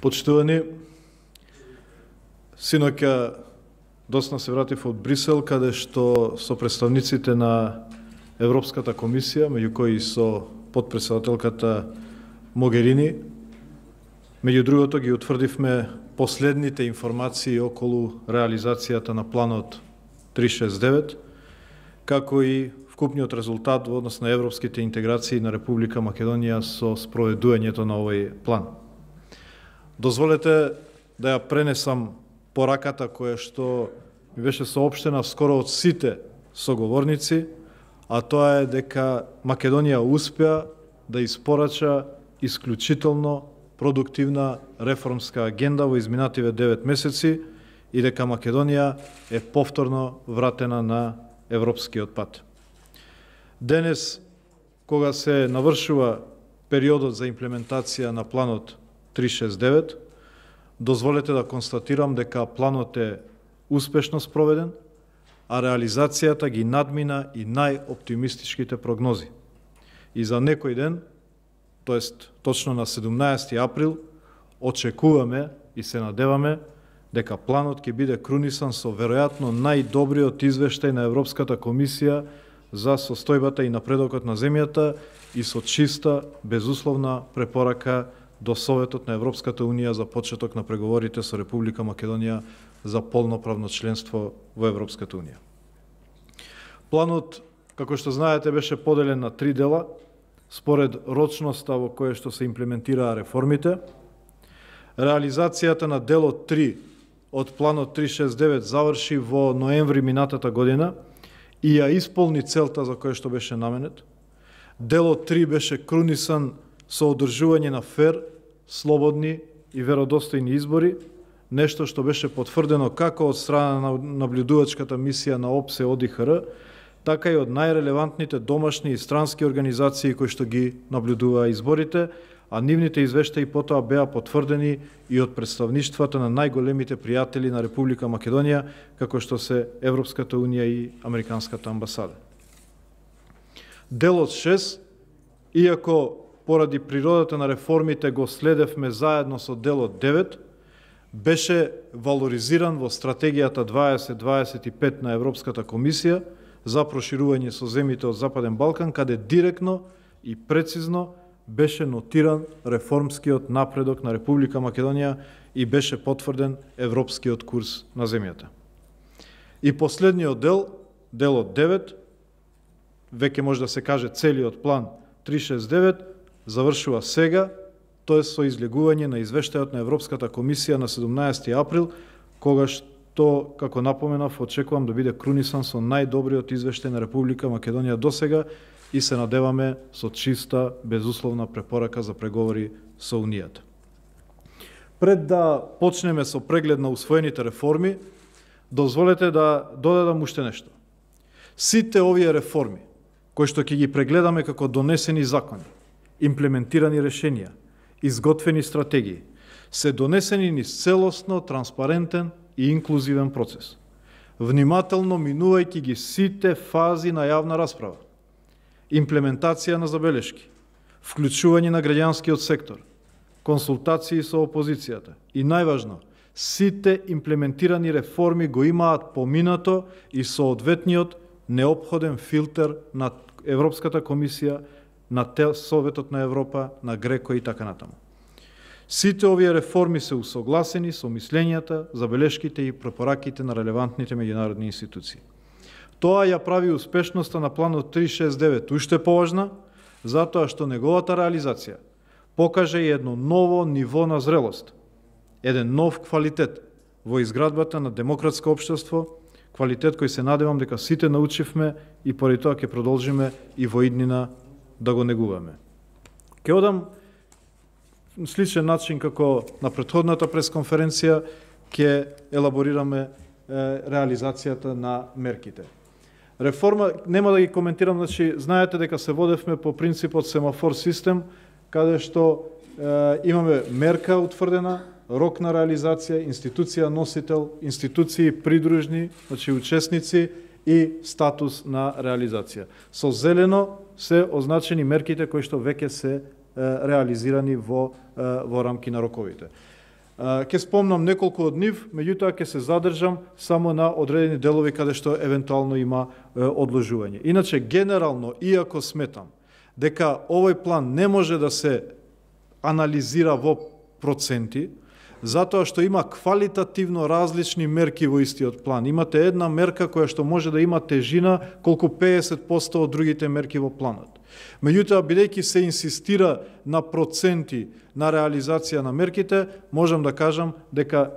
Почитувани, синоќа доцна се вратив од Брисел, каде што со представниците на Европската комисија, меѓу кои со потпредседателката Могерини, меѓу другото ги утврдивме последните информации околу реализацијата на планот 369, како и вкупниот резултат во однос на европските интеграции на Република Македонија со спроведувањето на овој план. Дозволете да ја пренесам пораката која што ми беше соопштена скоро од сите соговорници, а тоа е дека Македонија успеа да испорача исклучително продуктивна реформска агенда во изминативе 9 месеци и дека Македонија е повторно вратена на европскиот пат. Денес, кога се навршува периодот за имплементација на планот 369, дозволете да констатирам дека планот е успешно спроведен, а реализацијата ги надмина и најоптимистичките прогнози. И за некој ден, тоест точно на 17 април, очекуваме и се надеваме дека планот ќе биде крунисан со веројатно најдобриот извештај на Европската комисија за состојбата и напредокот на земјата и со чиста, безусловна препорака до Советот на Европската Унија за почеток на преговорите со Република Македонија за полноправно членство во Европската Унија. Планот, како што знаете, беше поделен на 3 дела, според рочноста во која што се имплементираа реформите. Реализацијата на делот 3 од планот 369 заврши во ноември минатата година и ја исполни целта за која што беше наменет. Делот 3 беше крунисан со одржување на фер, слободни и веродостојни избори, нешто што беше потврдено како од страна на наблюдувачката мисија на ОПСЕ ОДИХР, така и од најрелевантните домашни и странски организации кои што ги наблюдуваа изборите, а нивните извештаи потоа беа потврдени и од представништвата на најголемите пријатели на Република Македонија, како што се Европската Унија и Американската амбасада. Делот 6, иако поради природата на реформите го следевме заедно со делот 9, беше валоризиран во стратегијата 2025 на Европската комисија за проширување со земјите од Западен Балкан, каде директно и прецизно беше нотиран реформскиот напредок на Република Македонија и беше потврден европскиот курс на земјата. И последниот дел, делот 9, веќе може да се каже целиот план 369, завршува сега, тоа со излегување на извештајот на Европската комисија на 17 април, кога што, како напоменав, очекувам да биде крунисан со најдобриот извештај на Република Македонија досега и се надеваме со чиста, безусловна препорака за преговори со Унијата. Пред да почнеме со преглед на усвоените реформи, дозволете да додадам уште нешто. Сите овие реформи, кои што ќе ги прегледаме како донесени закони, имплементирани решенија, изготвени стратегии, се донесени низ целосно, транспарентен и инклузивен процес, внимателно минувајќи ги сите фази на јавна расправа, имплементација на забелешки, вклучување на граѓанскиот сектор, консултации со опозицијата и најважно, сите имплементирани реформи го имаат поминато и соодветниот неопходен филтер на Европската комисија, на Советот на Европа, на ГРЕКО и така натаму. Сите овие реформи се усогласени со мислењата, забелешките и препораките на релевантните меѓународни институции. Тоа ја прави успешноста на планот 369 уште поважна, затоа што неговата реализација покаже и едно ново ниво на зрелост, еден нов квалитет во изградбата на демократско општество, квалитет кој се надевам дека сите научивме и поради тоа ќе продолжиме и во иднина да го негуваме. Ке одам сличен начин како на претходната пресконференција, ќе елаборираме реализацијата на мерките. Реформа, нема да ги коментирам, значи, знаете дека се водевме по принципот семафор систем, каде што имаме мерка утврдена, рок на реализација, институција носител, институции придружни, значи учесници и статус на реализација. Со зелено се означени мерките кои што веќе се реализирани во рамки на роковите. Ќе спомнам неколку од нив, меѓутоа ќе се задржам само на одредени делови каде што евентуално има одложување. Иначе, генерално, иако сметам дека овој план не може да се анализира во проценти, затоа што има квалитативно различни мерки во истиот план. Имате една мерка која што може да има тежина колку 50% од другите мерки во планот. Меѓутоа, бидејќи се инсистира на проценти на реализација на мерките, можам да кажам дека,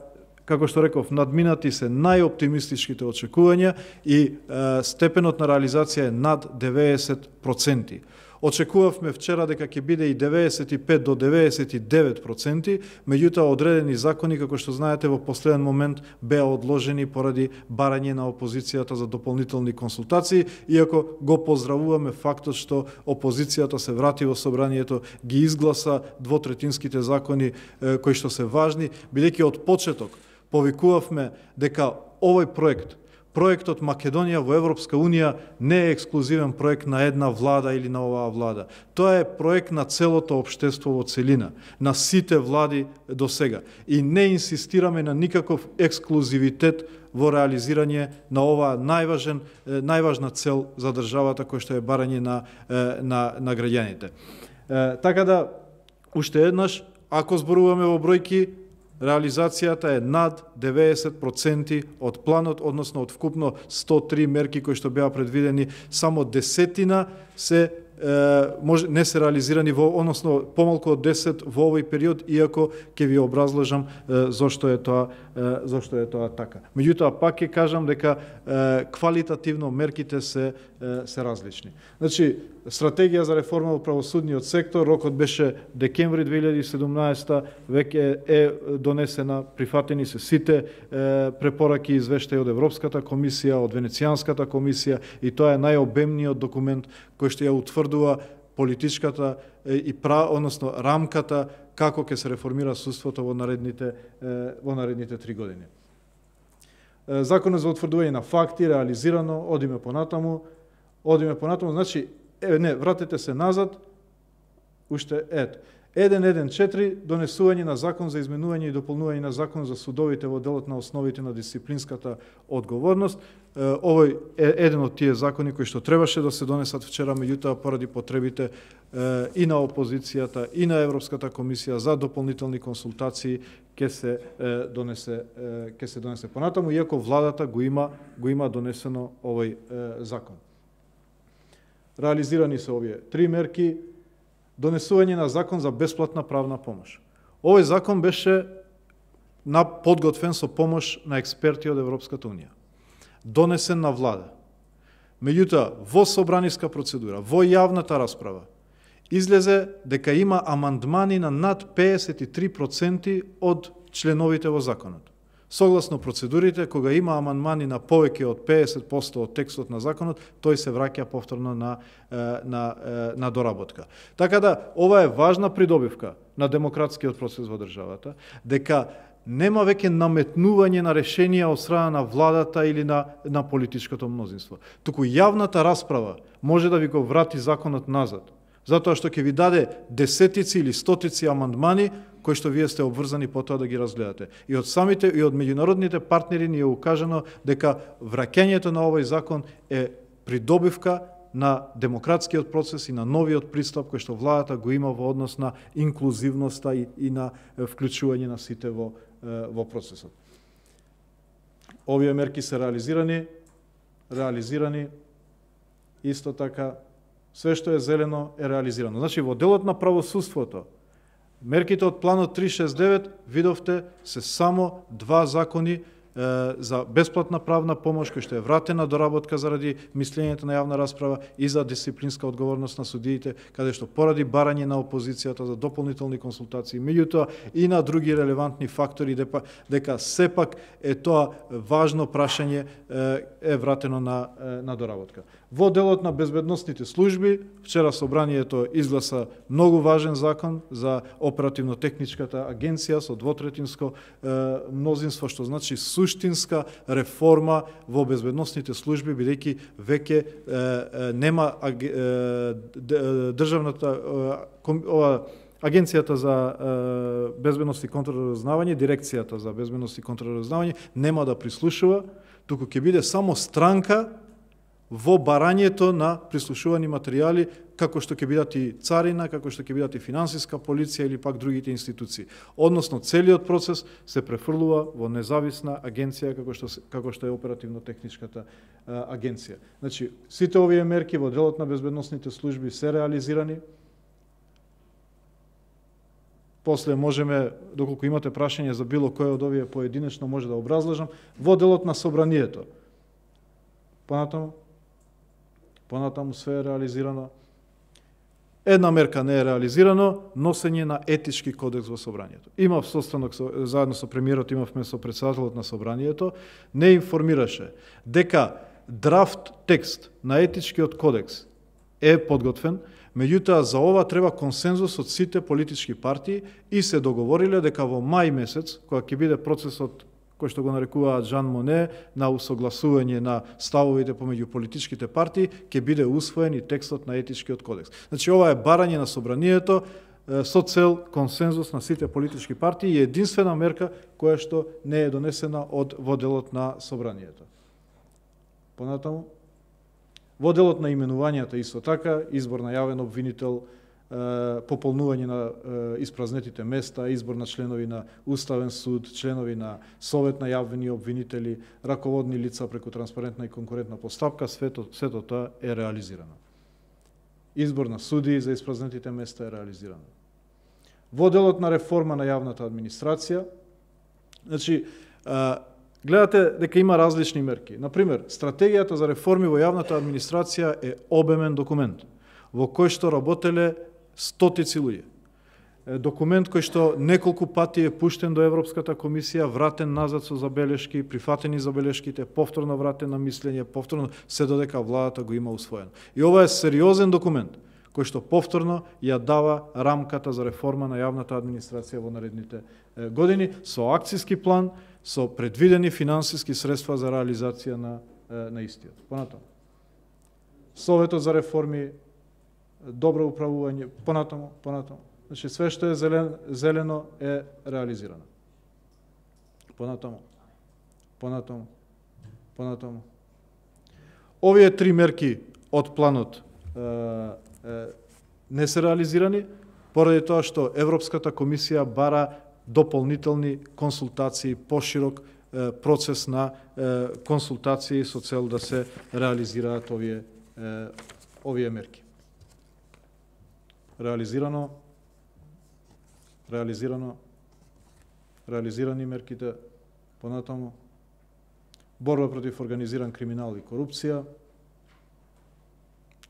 како што реков, надминати се најоптимистичките очекувања и степенот на реализација е над 90%. Очекувавме вчера дека ќе биде и 95 до 99%, меѓутоа одредени закони, како што знаете, во последен момент беа одложени поради барање на опозицијата за дополнителни консултации, иако го поздравуваме фактот што опозицијата се врати во собранието, ги изгласа двотретинските закони кои што се важни, бидејќи од почеток повикувавме дека овој проектот Македонија во Европска Унија не е ексклузивен проект на една влада или на оваа влада. Тоа е проект на целото општество во целина, на сите влади до сега. И не инсистираме на никаков ексклузивитет во реализирање на оваа најважна цел за државата, која што е барање на граѓаните. Така да, уште еднаш, ако зборуваме во бројки, реализацијата е над 90% од планот, односно од вкупно 103 мерки кои што беа предвидени, само десетина не се реализирани односно помалку од 10 во овој период, иако ќе ви образложам зошто е тоа така. Меѓутоа, пак ќе кажам дека квалитативно мерките се различни. Значи, стратегија за реформа во правосудниот сектор, рокот беше декември 2017, веќе е донесена, прифатени се сите препораки и извештаи од Европската комисија, од Венецијанската комисија, и тоа е најобемниот документ кој што ја утврдува политичката односно рамката како ќе се реформира судството во наредните 3 години. Законот за утврдување на факти реализирано, одиме понатаму, значи вратете се назад, уште 1.1.4 донесување на закон за изменување и дополнување на закон за судовите во делот на основите на дисциплинската одговорност. Овој е еден од тие закони кои што требаше да се донесат вчера, меѓутоа поради потребите и на опозицијата и на Европската комисија за дополнителни консултации ќе се донесе понатаму, иако владата го има донесено овој закон. Реализирани се овие 3 мерки. Донесување на закон за бесплатна правна помош. Овој закон беше подготвен со помош на експерти од Европската Унија. Донесен на влада. Меѓутоа, во собраниска процедура, во јавната расправа, излезе дека има амандмани на над 53% од членовите во законот. Согласно процедурите, кога има амандмани на повеќе од 50% од текстот на законот, тој се враќа повторно на доработка. Така да, ова е важна придобивка на демократскиот процес во државата, дека нема веќе наметнување на решенија од страна на владата или на политичкото мнозинство. Туку јавната расправа може да ви го врати законот назад, затоа што ќе ви даде десетици или стотици амандмани кои што вие сте обврзани потоа да ги разгледате. И од самите и од меѓународните партнери ни е укажано дека враќањето на овој закон е придобивка на демократскиот процес и на новиот пристап кој што владата го има во однос на инклузивноста и на вклучување на сите во процесот. Овие мерки се реализирани, исто така, све што е зелено е реализирано. Значи, во делот на правосудството, мерките од планот 369, видовте, се само 2 закони за бесплатна правна помош, кој што е вратена до работка заради мислењето на јавна расправа и за дисциплинска одговорност на судиите, каде што поради барање на опозицијата за дополнителни консултации, меѓутоа и на други релевантни фактори, дека сепак е тоа важно прашање е вратено на доработка. Во делот на безбедносните служби, вчера собранието изгласа многу важен закон за оперативно-техничката агенција со двотретинско мнозинство, што значи суштинска реформа во безбедносните служби, бидејќи веќе нема Агенцијата за безбедност и контрразузнавање, дирекцијата за безбедност и контрразузнавање нема да прислушува, туку ќе биде само странка во барањето на прислушувани материјали, како што ќе бидат и царина, како што ќе бидат и финансиска полиција или пак другите институции. Односно, целиот процес се префрлува во независна агенција како што е оперативно-техничката агенција. Значи, сите овие мерки во делот на безбедносните служби се реализирани. После можеме, доколку имате прашање за било кој од овие поединечно, може да образложам, во делот на собранието. Понатаму све е реализирано. Една мерка не е реализирано, носење на етички кодекс во собранието. Имав состанок заедно со премиерот, имавме со председателот на собранието, не информираше дека драфт текст на етичкиот кодекс е подготвен, меѓутоа за ова треба консензус од сите политички партии и се договориле дека во мај месец, кога ќе биде процесот кој што го нарекуваат Жан Моне, на усогласување на ставовите помеѓу политичките партии, ќе биде усвоен и текстот на етичкиот кодекс. Значи, ова е барање на собранието со цел консензус на сите политички партии и единствена мерка која што не е донесена во делот на собранието. Понатаму, во делот на именувањата исто така, избор на јавен обвинител, пополнување на испразнетите места, избор на членови на Уставен суд, членови на Совет на јавни обвинители, раководни лица преку транспарентна и конкурентна постапка, сето тоа е реализирано. Избор на суди за испразнетите места е реализирано. Во делот на реформа на јавната администрација, значи, гледате дека има различни мерки. Например, стратегијата за реформи во јавната администрација е обемен документ, во кој што работеле стотици луѓе. Документ кој што неколку пати е пуштен до Европската комисија, вратен назад со забелешки, прифатени забелешките, повторно вратен на мислење, повторно се додека владата го има усвоено. И ова е сериозен документ кој што повторно ја дава рамката за реформа на јавната администрација во наредните години со акцијски план, со предвидени финансиски средства за реализација на истиот. Понатаму, Советот за реформи, добро управување, понатаму. Значи, све што е зелено е реализирано. Понатаму. Овие три мерки од планот не се реализирани, поради тоа што Европската комисија бара дополнителни консултации, поширок процес на консултации со цел да се реализираат овие мерки. Реализирани мерките, понатаму, борба против организиран криминал и корупција,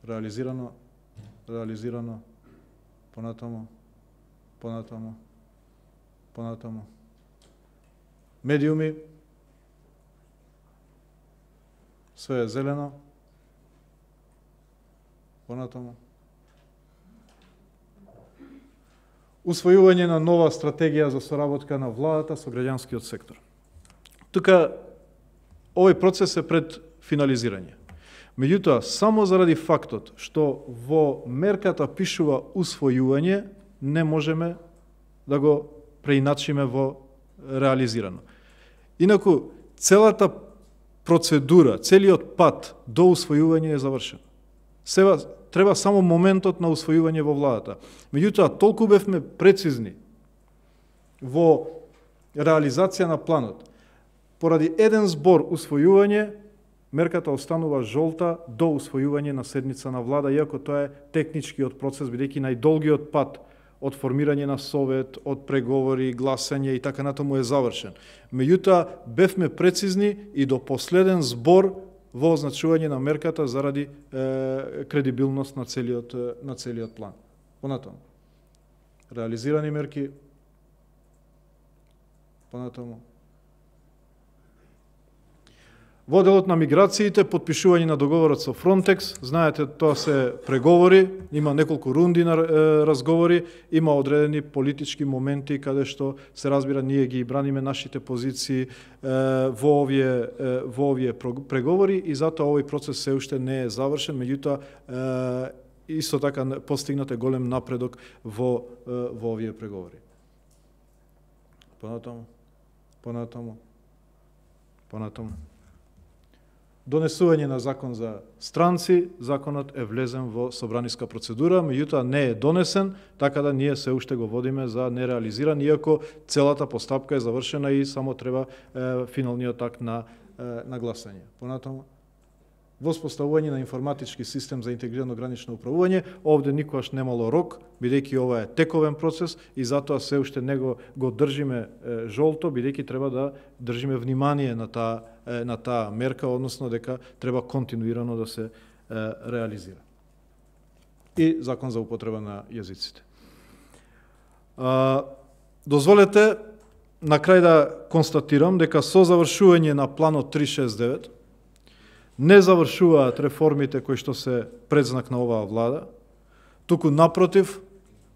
реализирано, понатаму, медиуми, све е зелено, понатаму, усвојување на нова стратегија за соработка на владата со граѓанскиот сектор. Тука, овој процес е пред финализирање. Меѓутоа, само заради фактот што во мерката пишува усвојување, не можеме да го преиначиме во реализирано. Инаку, целата процедура, целиот пат до усвојување е завршен. Сега треба само моментот на усвојување во владата. Меѓутоа, толку бевме прецизни во реализација на планот. Поради еден збор усвојување, мерката останува жолта до усвојување на седница на влада, иако тоа е техничкиот процес, бидејќи најдолгиот пат од формирање на совет, од преговори, гласање и така натаму е завршен. Меѓутоа, бевме прецизни и до последен збор во означување на мерката заради кредибилност на целиот план. Понатаму, реализирани мерки, понатаму. Во делот на миграциите, подпишување на договорот со Frontex, знаете, тоа се преговори, има неколку рунди на разговори, има одредени политички моменти каде што се разбира ние ги браниме нашите позиции во овие преговори и затоа овој процес се уште не е завршен, меѓутоа исто така постигнат е голем напредок во овие преговори. Понатаму. Донесување на закон за странци, законот е влезен во собраниска процедура, меѓутоа не е донесен, така да ние се уште го водиме за нереализиран, иако целата постапка е завршена и само треба финалниот акт на гласање. Понатаму, воспоставување на информатички систем за интегрирано гранично управување, овде никогаш немало рок, бидејќи ова е тековен процес и затоа се уште него го држиме жолто, бидејќи треба да држиме внимание на таа мерка, односно дека треба континуирано да се реализира. И закон за употреба на јазиците. Дозволете на крај да констатирам дека со завршување на планот 369 не завршуваат реформите кои што се предзнак на оваа влада, туку напротив,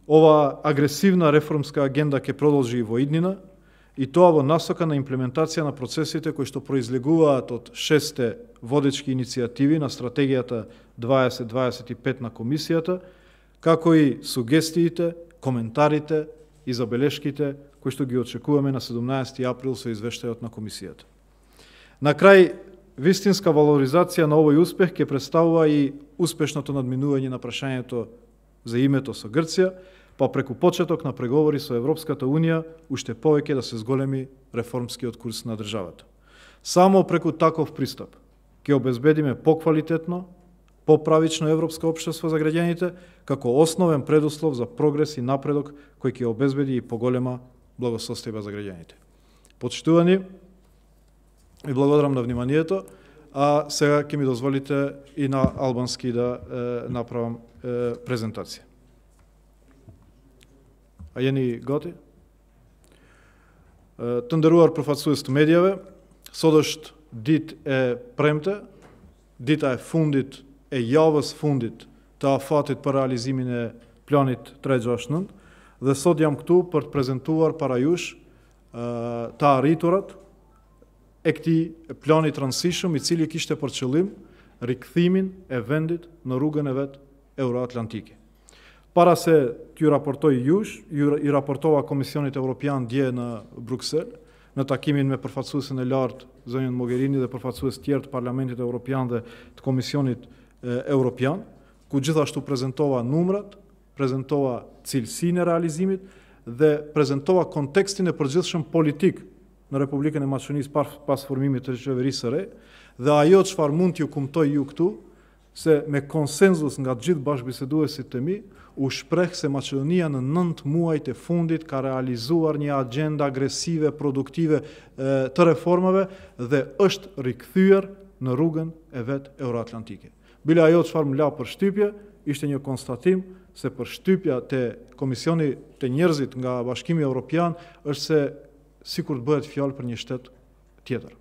оваа агресивна реформска агенда ќе продолжи и во иднина, и тоа во насока на имплементација на процесите кои што произлегуваат од 6 водечки иницијативи на стратегијата 2025 на комисијата, како и сугестиите, коментарите и забелешките кои што ги очекуваме на 17 април со извештајот на комисијата. На крај, вистинска валоризација на овој успех ќе представува и успешното надминување на прашањето за името со Грција, па преку почеток на преговори со Европската Унија уште повеќе да се зголеми реформскиот курс на државата. Само преку таков пристап ќе обезбедиме поквалитетно, поправично европско општество за граѓаните, како основен предуслов за прогрес и напредок кој ќе обезбеди и поголема благосостојба за граѓаните. Почитувани, и благодарам на вниманието, а сега ќе ми дозволите и на албански да направам презентација. А јени готи? Të nderuar përfaqësues të medjave, sot është ditë e premte, dita e fundit e javës fundit të afatit për realizimin e planit 369, dhe sot jam këtu për të prezentuar para jush të arriturat e këtij plani transition, i cili kishte për qëllim rikthimin e vendit në rrugën e vet euroatlantike. Para se t'ju raportoj jush, i raportova Komisionit Evropian dje në Bruxelles, në takimin me përfaqësuesin e lartë zonjën Mogherini dhe përfaqësues tjerë të Parlamentit Evropian dhe të Komisionit Evropian, ku gjithashtu prezentova numrat, prezentova cilësinë e realizimit dhe prezentova kontekstin e përgjithshëm politik në Republikën e Maqedonisë pas formimit të qeverisë së re, dhe ajo çfarë mund t'ju kumtoj ju këtu, se me konsenzus nga gjithë bashkëbiseduesit të mi, u shpreh se Maqedonia në 9 muajt e fundit ka realizuar një agenda agresive, produktive të reformave dhe është rikthyer në rrugën e vet euroatlantike. Bile ajo çfarë më la për shtypje, ishte një konstatim se për shtypja te Komisioni të njerëzit nga Bashkimi Evropian është se sikur të bëhet fjalë për një shtet tjetër.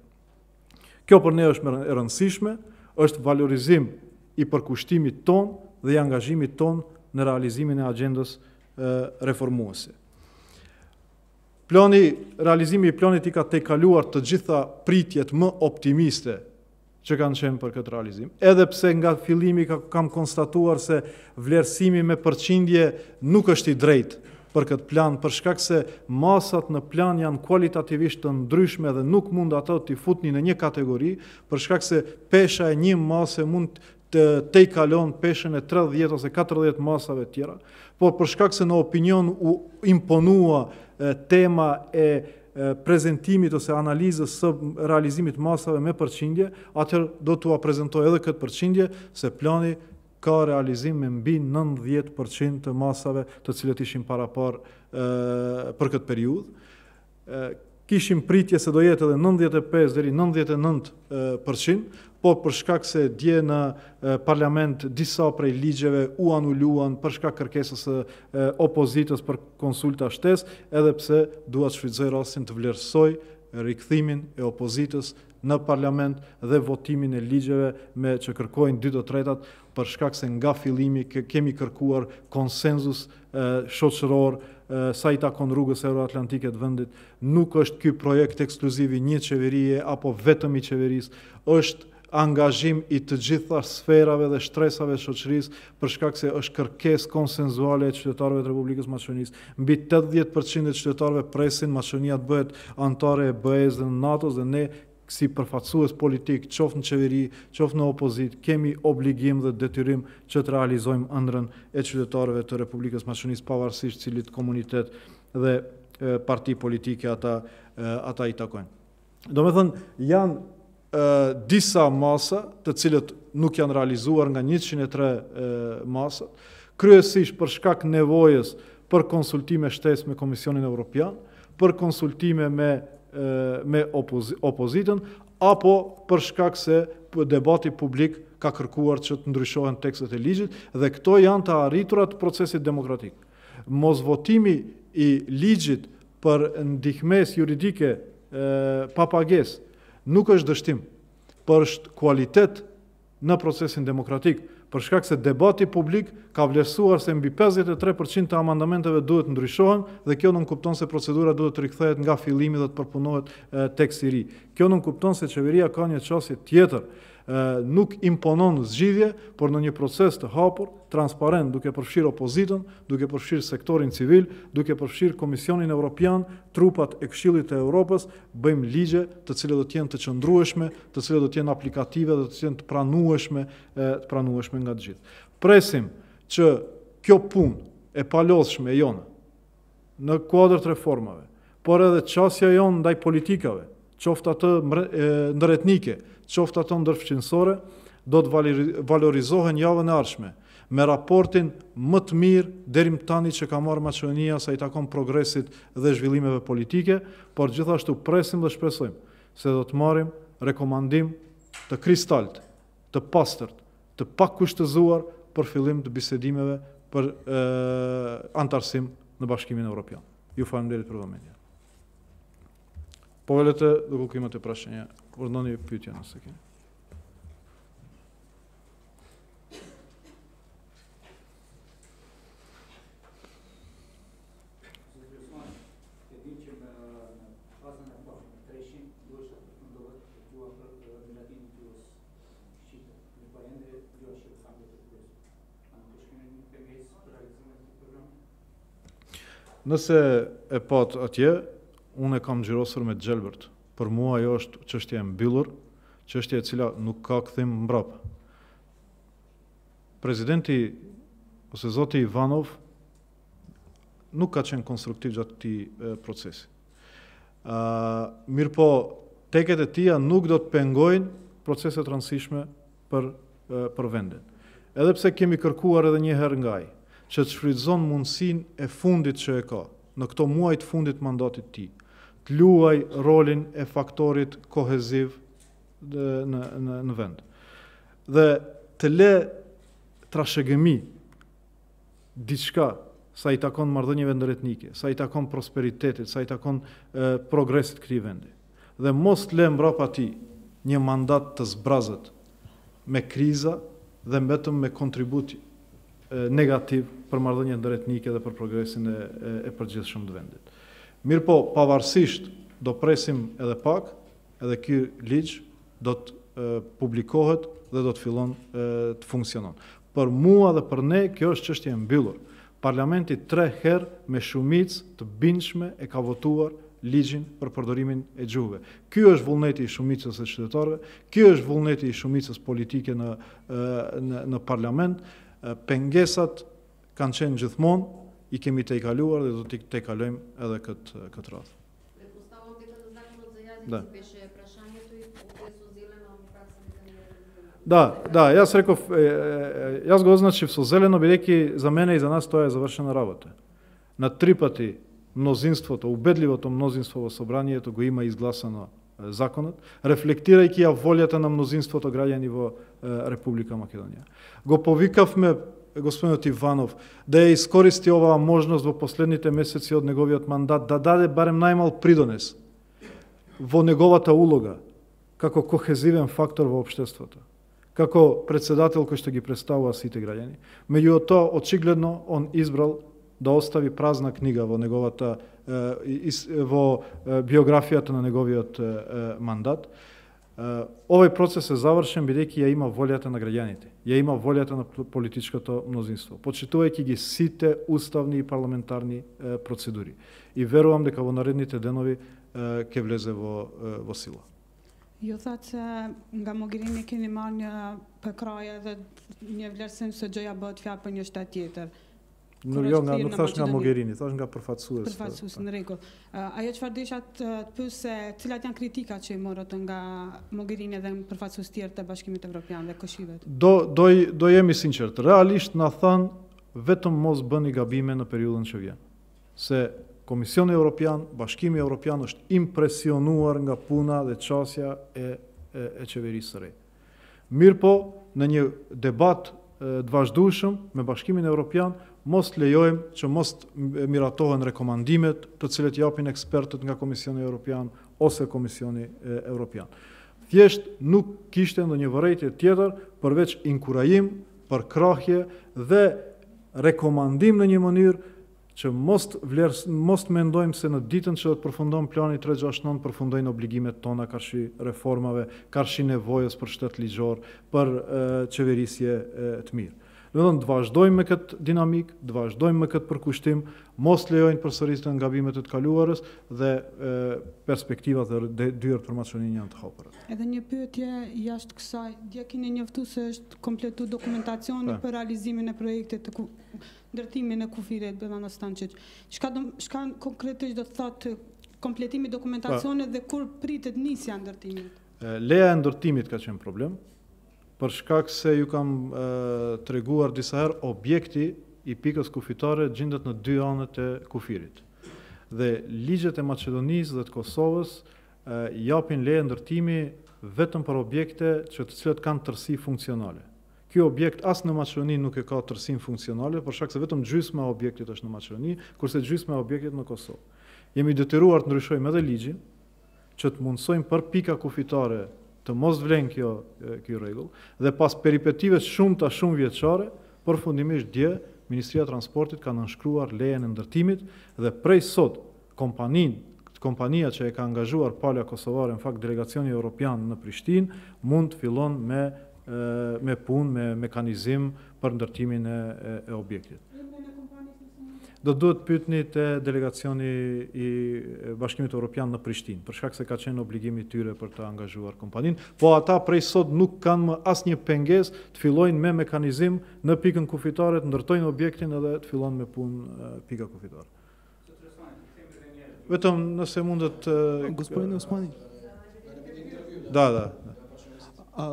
Kjo për ne është e rëndësishme, është valorizim i përkushtimit ton dhe i angazhimit ton në realizimin e agendës reformuese. Realizimi i planit i ka tejkaluar të gjitha pritjet më optimiste që kanë qenë për këtë realizim, edhe pse nga fillimi kam konstatuar se vlerësimi me përqindje nuk është i drejtë për këtë plan, për shkak se masat në plan janë kualitativisht të ndryshme dhe nuk mund ato t'i futni në një kategori, për shkak se pesha e një mase mund të tejkalon peshën e 30 ose 40 masave tjera, por për shkak se në opinion u imponua tema e prezentimit ose analizës së realizimit masave me përqindje, atëherë do t'ua prezentoj edhe këtë përqindje, se plani ka realizim me mbi 90% të masave të cilët ishin parapar për këtë periudhë. Kishim pritje se do jetë edhe 95 deri 99%, po për shkak se dje në parlament disa prej ligjeve u anuluan për shkak kërkesës së opozitës për konsulta shtesë, edhe pse dua të shfrytëzoj rastin të vlerësoj rikthimin e opozitës në parlament dhe votimin e ligjeve me që kërkojnë 2/3 për shkak se nga fillimi kemi kërkuar konsenzus shoqëror sa i takon rrugës euroatlantike të vendit. Nuk është ky projekt ekskluziv i një qeverie apo vetëm i qeverisë, është angazhim i të gjitha sferave dhe shtresave të shoqërisë, për shkak se është kërkesë konsenzuale e qytetarëve të Republikës Maqedonisë. Mbi 80% e qytetarëve presin Maqedonia të bëhet anëtare e BE-s dhe NATO-s, dhe ne si përfaqësues politik, qoftë në qeveri, qoftë në opozit, kemi obligim dhe detyrim që të realizojmë ëndrrën e qytetarëve të Republikës Maqedonisë, pavarësisht cilit komunitet dhe parti politike ata i takojnë. Do me thënë, janë disa masa të cilët nuk janë realizuar nga 103 masat, kryesisht për shkak nevojës për konsultime shtesë me Komisionin Evropian, për konsultime me opozitën, apo për shkak se debati publik ka kërkuar që të ndryshohen tekstet e ligjit, dhe këto janë të arriturat të procesit demokratik. Mos votimi i ligjit për ndihmes juridike pa pagesë nuk është dështim, por është kualitet në procesin demokratik, për shkak se debati publik ka vlerësuar se mbi 53% të amandamenteve duhet ndryshohen, dhe kjo nuk kupton se procedura duhet të rikthehet nga fillimi dhe të përpunohet tekst i ri. Kjo nuk kupton se qeveria ka një çështje tjetër, nuk imponon zgjidhje, por në një proces të hapur, transparent, duke përfshirë opozitën, duke përfshirë sektorin civil, duke përfshirë Komisionin Evropian, trupat e Këshillit të Evropës, bëjmë ligje të cilët do të jenë të qëndrueshme, të cilët do të jenë aplikative dhe të jenë të pranueshme nga të gjithë. Presim që kjo punë e palodhshme e jona në kuadër të reformave, por edhe qasja jonë ndaj politikave, qoftë atë ndëretnike, qoftë ato ndërfqinësore, do të valorizohen javën e ardhshme me raportin më të mirë deri më tani që ka marrë Maqedonia sa i takon progresit dhe zhvillimeve politike, por gjithashtu presim dhe shpresojmë se do të marrim rekomandim të kristalt, të pastërt, të pakushtëzuar për fillim të bisedimeve për antarësim në Bashkimin Evropian. Ju faleminderit për vëmendje. Povedete, dok imate prašenja, ordnoni pyetja nëse keni. Nëse e pat atje, unë e kam xhirosur me gjelbërt. Për mua ajo është çështje e mbyllur, çështje e cila nuk ka kthim mbrapa. Presidenti ose zoti Ivanov nuk ka qenë konstruktiv gjatë këtij procesi. Mirëpo, teket e tia nuk do të pengojnë procese të rëndësishme për vendin. Edhe pse kemi kërkuar edhe një herë nga ai që të shfrytëzon mundësinë e fundit që e ka në këto muaj të fundit mandatit të tij, të luaj rolin e faktorit koheziv në vend. Dhe të le trashëgimi diçka sa i takon marrëdhënieve ndëretnike, sa i takon prosperitetit, sa i takon progresit këtij vendi. Dhe mos të le mbrapa tij një mandat të zbrazët me kriza dhe vetëm me kontribut negativ për marrëdhëniet ndëretnike dhe për progresin e përgjithshëm të vendit. Mirëpo, pavarësisht do presim edhe pak, edhe ky ligj do të publikohet dhe do të fillon të funksionon. Për mua dhe për ne, kjo është çështje e mbyllur. Parlamenti 3 herë me shumicë të bindshme e ka votuar ligjin për përdorimin e gjuhëve. Ky është vullneti i shumicës së qytetarëve, ky është vullneti i shumicës politike në parlament. Pengesat kanë qenë gjithmonë, i kemi tejkaluar dhe do t'i tejkalojmë edhe këtë radhë. Да. Да, јас реков, јас го означив со зелено, бидејќи за мене и за нас тоа е завршена работа. На 3 пати мнозинството, убедливото мнозинство во собранието го има изгласано законот, рефлектирајќи ја волјата на мнозинството граѓани во Република Македонија. Го повикавме господинот Иванов да ја искористи оваа можност во последните месеци од неговиот мандат да даде барем најмал придонес во неговата улога како кохезивен фактор во општеството, како председател кој што ги представува сите граѓани. Меѓутоа, очигледно, он избрал да остави празна книга во неговата во биографијата на неговиот мандат. Овој процес е завршен бидејќи ја има волјата на граѓаните, ја има волјата на политичкото мнозинство, почитувајќи ги сите уставни и парламентарни процедури. И верувам дека во наредните денови ќе влезе во сила. Ju thatë se nga Mogherini keni marrë një përkraje dhe një vlerësim se gjëja bëhet fjalë për një shtet tjetër. No, jo, nuk thash nga Mogherini, thash nga përfaqësues. Përfaqësues, në rregull. Ajo çfarë desha të pyes se cilat janë kritikat që i morët nga Mogherini dhe përfaqësues tjerë të Bashkimit Evropian dhe këshillit? Do jemi sinqert. Realisht na than vetëm mos bëni gabime në periudhën që vjen. Se Komisioni Evropian, Bashkimi Evropian është impresionuar nga puna dhe çësia e qeverisë së re. Mirë po, në një debat të vazhdueshëm me Bashkimin Evropian, mos lejojmë që mos miratohen rekomandimet të cilët japin ekspertët nga Komisioni Evropian ose Komisioni Evropian. Thjesht nuk kishte ndonjë vërejtje tjetër përveç inkurajim, përkrahje dhe rekomandim në një mënyrë që mos mendojmë se në ditën që do të përfundon plani 369 përfundojnë obligimet tona karshi reformave, karshi nevojës për shtet ligjor, për qeverisje të mirë. Do të vazhdojmë me këtë dinamik, të vazhdojmë me këtë përkushtim, mos lejojnë përsëritjen nga gabimet e të kaluarës dhe perspektivat e dyert për Maqedoninë janë të hapura. Edhe një pyetje jashtë kësaj, dje keni njoftuar se është kompletu dokumentacioni për realizimin e projektit të ndërtimin e kufirit Bellana Stančić. Çka konkretisht do të thotë kompletimi i dokumentacionit dhe kur pritet nisja e ndërtimit? Leja e ndërtimit ka qenë problem. Për shkak se ju kam treguar disa herë, objekti i pikës kufitare gjendet në dy anët e kufirit. Dhe ligjet e Maqedonisë dhe të Kosovës japin leje ndërtimi vetëm për objekte që të cilat kanë tërësi funksionale. Ky objekt as në Maqedoni nuk e ka tërësinë funksionale, për shkak se vetëm gjysma e objektit është në Maqedoni, kurse gjysma e objektit në Kosovë. Jemi detyruar të ndryshojmë edhe ligjin, që të mundsojmë për pika kufitare të mos vlen kjo rregull, dhe pas peripetive shumë vjeçare, përfundimisht dje Ministria e Transportit ka nënshkruar lejen e ndërtimit dhe prej sot kompania që e ka angazhuar Palja Kosovare, në fakt delegacioni evropian në Prishtinë, mund të fillon me punë, me mekanizim për ndërtimin e objektit. Do duhet pyetni te delegacioni i Bashkimit Evropian në Prishtinë, për shkak se ka qenë obligimi i tyre për të angazhuar kompaninë, po ata prej sot nuk kanë më asnjë pengesë të fillojnë me mekanizim në pikën kufitare, të ndërtojnë objektin edhe të fillojnë me punë pika kufitare. Vetëm nëse mundet... Господин Османи. Да.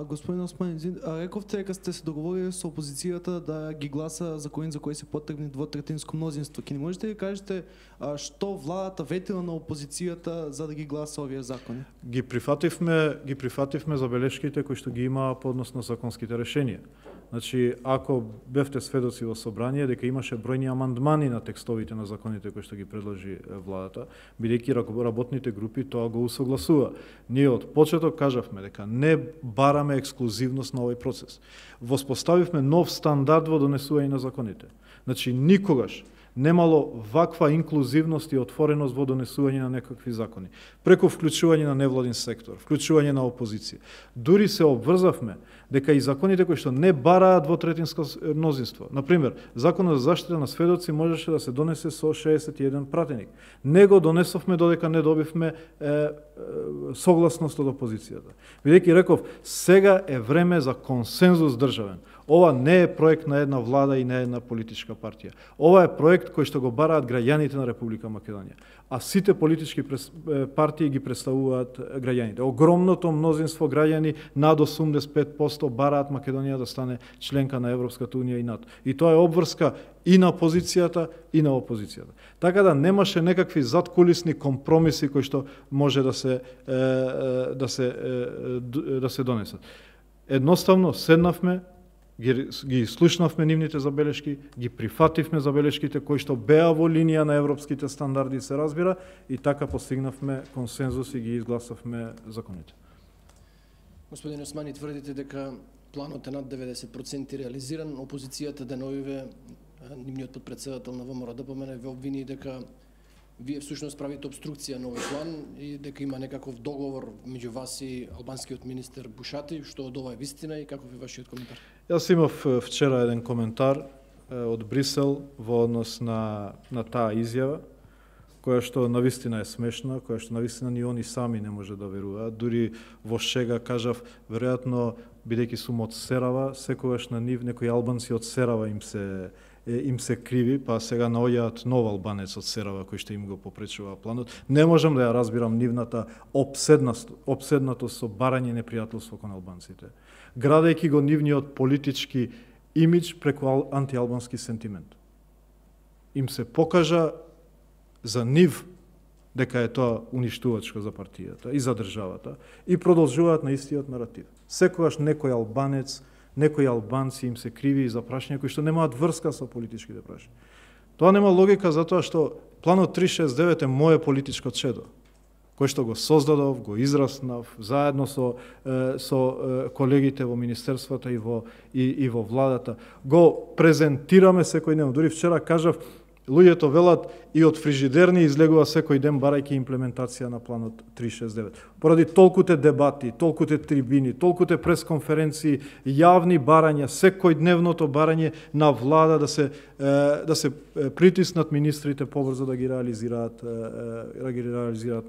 Господин Османи, рековте дека сте се договорили со опозицијата да ги гласа закони за кои се потребни двотретинско мнозинство. Ке не можете да кажете што владата ветила на опозицијата за да ги гласа овие закони? Ги прифативме забелешките кои што ги има по однос на законските решенија. Значи, ако бевте сведоци во собрание дека имаше бројни амандмани на текстовите на законите кои што ги предложи владата, бидејќи работните групи тоа го усогласува. Ние од почеток кажавме дека не бараме ексклузивност на овој процес. Воспоставивме нов стандард во донесување на законите. Значи, никогаш немало ваква инклузивност и отвореност во донесување на некакви закони. Преку вклучување на невладин сектор, вклучување на опозиција. Дури се обврзавме дека и законите кои што не бараат двотретинско мнозинство. Например, Законот за заштита на сведоци можеше да се донесе со 61 пратеник. Не го донесовме додека не добивме согласност од опозицијата. Бидејќи реков, сега е време за консензус државен. Ова не е проект на една влада и на една политичка партија. Ова е проект кој што го бараат граѓаните на Република Македонија. А сите политички партии ги представуваат граѓаните. Огромното мнозинство граѓани, над 85%, бараат Македонија да стане членка на Европската унија и НАТО. И тоа е обврска и на позицијата и на опозицијата. Така да немаше некакви задкулисни компромиси кои што може да се донесат. Едноставно седнавме, ги слушнавме нивните забелешки, ги прифативме забелешките кои што беа во линија на европските стандарди, се разбира, и така постигнавме консензус и ги изгласавме законите. Господин Османи, тврдите дека планот е над 90% реализиран, опозицијата деновиве, нивниот подпредседател на ВМРО ДПМН ве обвини дека вие всушност правите обструкција на овој план и дека има некаков договор меѓу вас и албанскиот министер Бушати, што од ова е вистина и каков е вашиот коментар? Јас имав вчера еден коментар од Брисел во однос на таа изјава, која што навистина е смешна, која што навистина ни они сами не може да веруваат. Дури во шега кажав, веројатно бидејќи сум од Серава, секогаш на нив некои албанци од Серава им се криви, па сега наоѓаат нов албанец од Серава кој што им го попречува планот. Не можам да ја разбирам нивната обседнатост со барање непријателство кон албанците, градејќи го нивниот политички имидж преку антиалбански сентимент. Им се покажа за нив дека е тоа уништувачко за партијата и за државата и продолжуваат на истиот наратив. Секогаш некој албанец, некои албанци им се криви за прашања кои што немаат врска со политичките прашања. Тоа нема логика затоа што планот 369 е моје политичко чедо, кој што го создадов, го израснав заедно со колегите во министерствата и во владата. Го презентираме секој ден. Дури вчера кажав, луѓето велат и од фрижидерни излегува секој ден барајќи имплементација на планот 369. Поради толкуте дебати, толкуте трибини, толкуте пресконференции, јавни барања, секојдневното барање на влада да се притиснат министрите побрзо да ги реализираат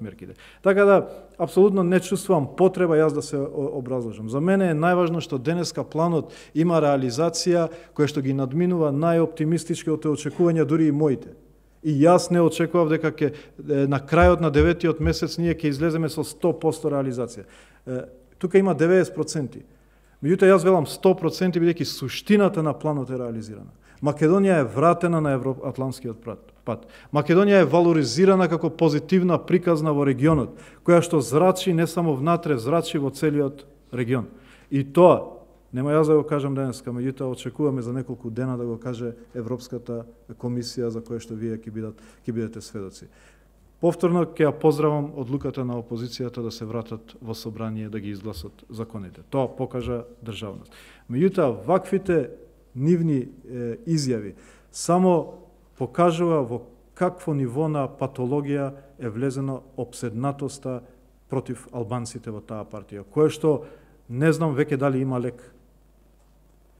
мерките. Така да апсолутно не чувствувам потреба јас да се образложам. За мене е најважно што денеска планот има реализација која што ги надминува најоптимистичките очекувања, дури и моите. И јас не очекував дека на крајот на 9-тиот месец ние ќе излеземе со 100% реализација. Тука има 90%. Меѓутоа јас велам 100% бидејќи суштината на планот е реализирана. Македонија е вратена на евроатлантскиот пат. Македонија е валоризирана како позитивна приказна во регионот, која што зрачи не само внатре, зрачи во целиот регион. И тоа нема јас да го кажам денеска, меѓутоа очекуваме за неколку дена да го каже Европската комисија за која што вие ќе бидете сведоци. Повторно ќе ја поздравам одлуката на опозицијата да се вратат во собрание да ги изгласат законите. Тоа покажа државност. Меѓутоа ваквите нивни изјави само покажува во какво ниво на патологија е влезено обседнатоста против албанците во таа партија, кое што не знам веќе дали има лек.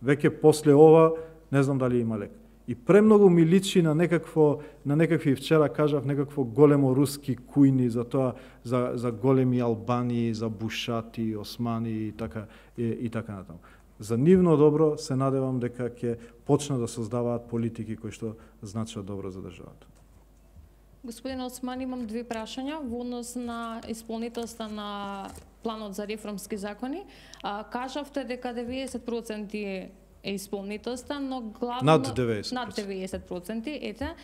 Веќе после ова не знам дали има лек. И премногу ми личи на некакви вчера кажав некакво големо руски кујни за тоа за големи Албании, за Бушати, Османи и така натаму. За нивно добро се надевам дека ќе почнат да создаваат политики кои што значат добро за државата. Господин Осман, имам две прашања во однос на исполнителста на планот за реформски закони. Кажавте дека 90% е исполнителста, но главно над 90%. Над 90%, ете.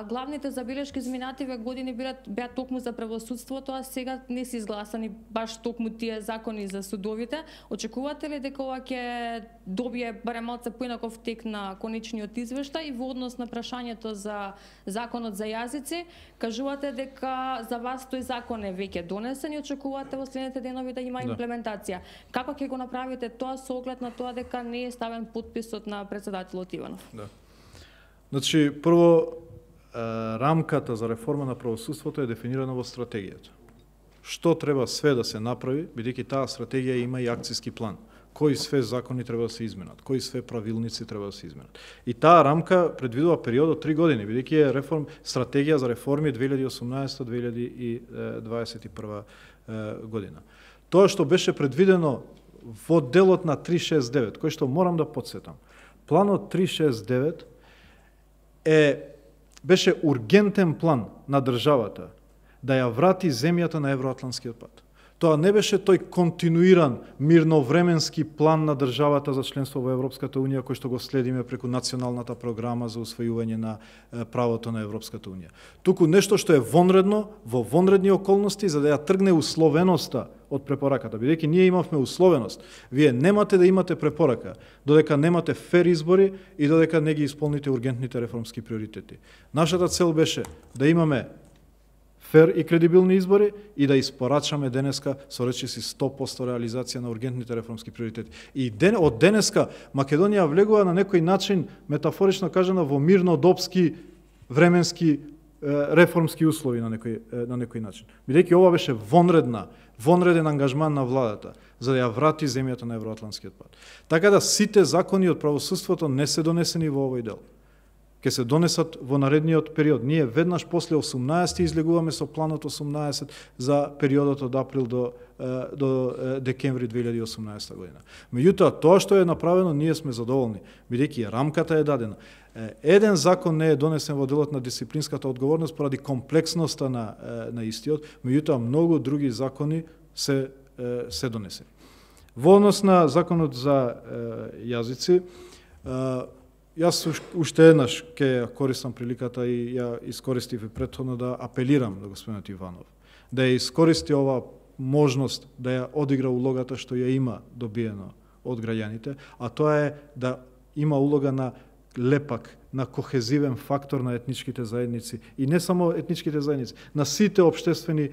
Главните забелешки изминативе години беа токму за правосудството, а сега не се изгласани баш токму тие закони за судовите. Очекувате ли дека ова ќе добие барем малце поинаков тек на конечниот извештај? И во однос на прашањето за законот за јазици, кажувате дека за вас тој закон е веќе донесен и очекувате во следните денови да има имплементација. Како ќе го направите тоа со оглед на тоа дека не е ставен подписот на председателот Иванов? Да. Значи, прво, рамката за реформа на правосудството е дефинирана во стратегијата. Што треба све да се направи, бидејќи таа стратегија има и акциски план. Кои све закони треба да се изменат, кои све правилници треба да се изменат. И таа рамка предвидува период од 3 години, бидејќи е стратегија за реформи 2018-2021 година. Тоа што беше предвидено во делот на 369, кој што морам да подсетам. Планот 369 беше ургентен план на државата да ја врати земјата на евроатлантскиот пат. Тоа не беше тој континуиран мирновременски план на државата за членство во Европската Унија, кој што го следиме преку националната програма за усвојување на правото на Европската Унија. Туку нешто што е вонредно, во вонредни околности, за да ја тргне условеноста од препораката. Бидејќи ние имавме условеност, вие немате да имате препорака, додека немате фер избори и додека не ги исполните ургентните реформски приоритети. Нашата цел беше да имаме фер и кредибилни избори и да испорачаме денеска со речиси 100% реализација на ургентните реформски приоритети. И од денеска Македонија влегува на некој начин, метафорично кажано, во мирнодопски временски реформски услови на некој начин. Бидејќи ова беше вонреден ангажман на владата за да ја врати земјата на евроатлантскиот пат. Така да сите закони од правосудството не се донесени во овој дел. Ке се донесат во наредниот период. Ние веднаш после 18 излегуваме со планот 18 за периодот од април до декември 2018 година. Меѓутоа, тоа што е направено, ние сме задоволни, бидејќи рамката е дадена. Еден закон не е донесен во делот на дисциплинската одговорност поради комплексноста на истиот, меѓутоа многу други закони се донесени. Во однос на законот за јазици, јас уште еднаш ќе користам приликата и ја искористив и претходно да апелирам до господинот Иванов, да ја искористи ова можност да ја одигра улогата што ја има добиено од граѓаните, а тоа е да има улога на лепак, на кохезивен фактор на етничките заедници и не само етничките заедници, на сите општествени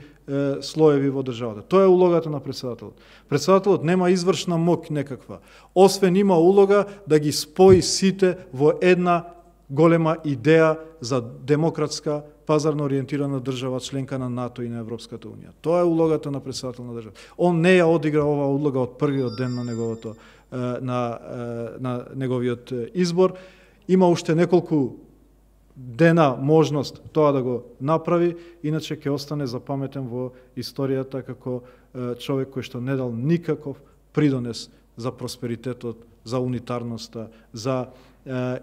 слоеви во државата. Тоа е улогата на председателот. Председателот нема извршна моќ некаква, освен има улога да ги спои сите во една голема идеја за демократска, пазарно ориентирана држава, членка на НАТО и на Европската унија. Тоа е улогата на председател на држава. Он не ја одигра оваа улога од првиот ден на неговиот избор. Има уште неколку дена можност тоа да го направи, иначе ќе остане запаметен во историјата како човек кој што не дал никаков придонес за просперитетот, за унитарноста, за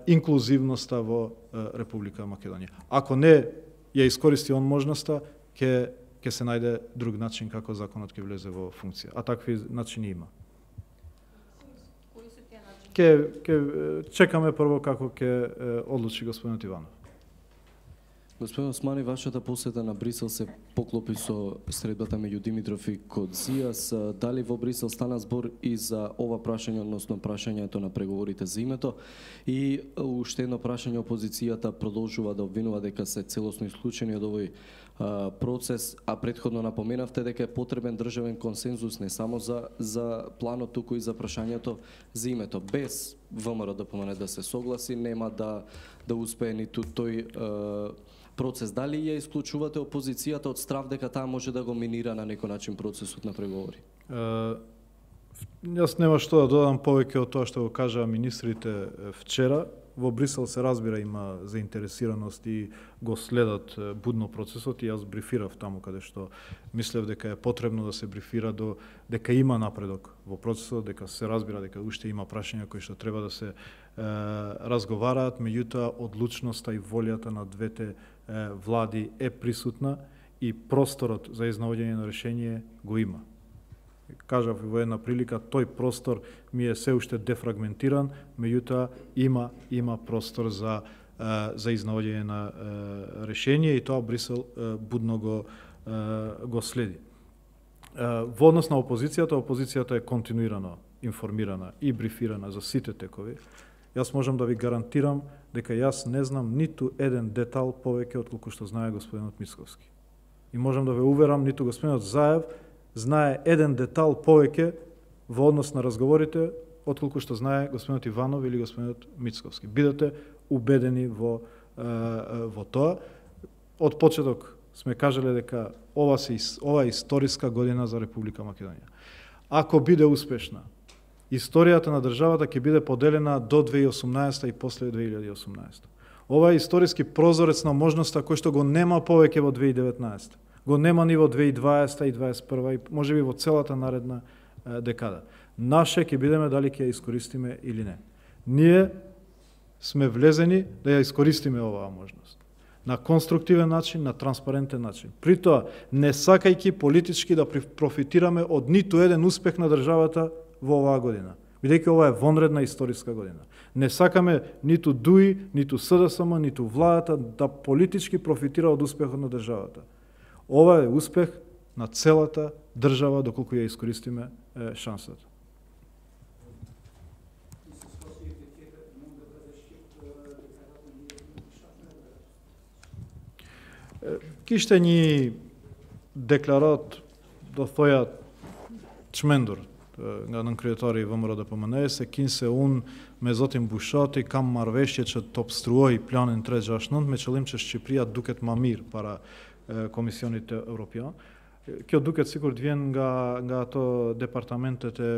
инклузивноста во Република Македонија. Ако не ја искористи он можноста, ќе се најде друг начин како законот ќе влезе во функција. А такви начини има. Ќе чекаме прво како ќе одлучи господинот Иванов. Господин Османи, вашата посета на Брисел се поклопи со средбата меѓу Димитров и Кодзијас. Дали во Брисел стана збор и за ова прашање, односно прашањето на преговорите за името? И уште едно прашање, опозицијата продолжува да обвинува дека се целосно исклучени од овој процес, а претходно напоменавте дека е потребен државен консензус не само за планот, туку и за прашањето за името. Без ВМРО ДПМН да се согласи, нема да успее ниту тој процес. Дали ја исклучувате опозицијата од страв дека таа може да го минира на некој начин процесот на преговори? Јас нема што да додам повеќе од тоа што го кажаа министрите вчера. Во Брисел се разбира има заинтересираност и го следат будно процесот и јас брифирав таму каде што мислев дека е потребно да се брифира дека има напредок во процесот, дека се разбира дека уште има прашања кои што треба да се разговараат, меѓутоа одлучноста и волјата на двете влади е присутна и просторот за изнаоѓање на решение го има. Кажав и во една прилика, тој простор ми е се уште дефрагментиран, меѓутоа има простор за изнаоѓање на решение и тоа Брисел будно го следи. Во однос на опозицијата е континуирано информирана и брифирана за сите текови. Јас можам да ви гарантирам дека јас не знам ниту еден детал повеќе отколку што знае господинот Мицковски. И можам да ве уверам, ниту господинот Заев знае еден детал повеќе во однос на разговорите отколку што знае господинот Иванов или господинот Мицковски. Бидете убедени во тоа. Од почеток сме кажале дека ова е историска година за Република Македонија. Ако биде успешна, историјата на државата ќе биде поделена до 2018 и после 2018. Ова е историски прозорец на можноста кој што го нема повеќе во 2019. Го нема ни во 2020 и 2021 и можеби во целата наредна декада. Наше ќе бидеме дали ќе ја искористиме или не. Ние сме влезени да ја искористиме оваа можност. На конструктивен начин, на транспарентен начин. При тоа, не сакајќи политички да профитираме од ниту еден успех на државата во оваа година. Бидејќи ова е вонредна историска година. Не сакаме ниту ДУИ, ниту СДСМ, ниту владата да политички профитира од успехот на државата. Ова е успех на целата држава доколку ја искористиме шансата. Киште ни декларат до тоја чмендур, nga nënkryetari i VMRO-DPMN se kinë se unë me zotin Bushati kam marrëveshje që të obstruoj planin 369 me qëllim që Shqipëria duket më mirë para Komisionit Evropian. Kjo duket sikur të vjen nga ato departamentet e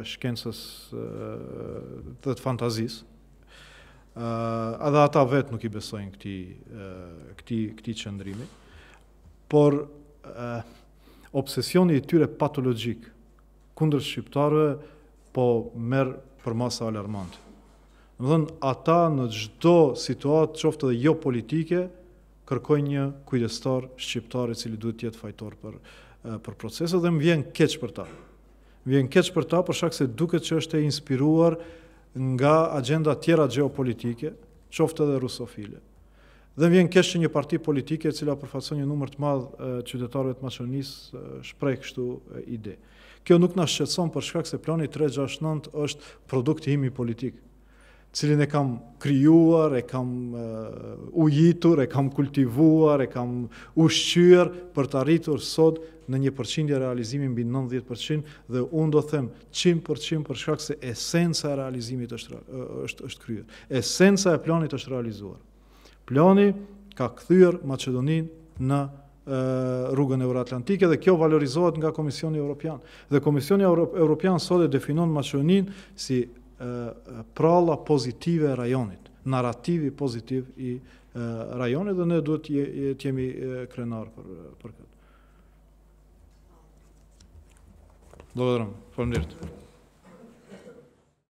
shkencës dhe të fantazisë. Edhe ata vetë nuk i besojnë këtij qëndrimi. Por obsesioni i tyre patologjik kundër shqiptarëve po merr për masa alarmante. Domethënë ata në çdo situatë, qoftë edhe jo politike, kërkojnë një kujdestar shqiptar i cili duhet të jetë fajtor për proceset dhe më vjen keq për ta. Më vjen keq për ta për shkak se duket që është e inspiruar nga agenda tjera geopolitike, qoftë edhe rusofile. Dhe vjen keq që një parti politike e cila përfaqëson një numër të madh qytetarëve të Maqedonisë shpreh kështu ide. Kjo nuk na shqetëson për shkak se plani 369 është produkti im i politik, cilin e kam krijuar, e kam ujitur, e kam kultivuar, e kam ushqyer për të arritur sot në një përqindje realizimi mbi 90% dhe unë do them 100% për shkak se esenca e realizimit është kryer. Esenca e planit është realizuar. Plani ka kthyer Maqedoninë në rrugën euroatlantike dhe kjo valorizohet nga Komisioni Evropian. Dhe Komisioni Evropian sot e definon Maqedoninë si pralla pozitive e rajonit, narrativi pozitiv i rajonit dhe ne duhet të jemi krenar për këtë. Благодарам. Faleminderit.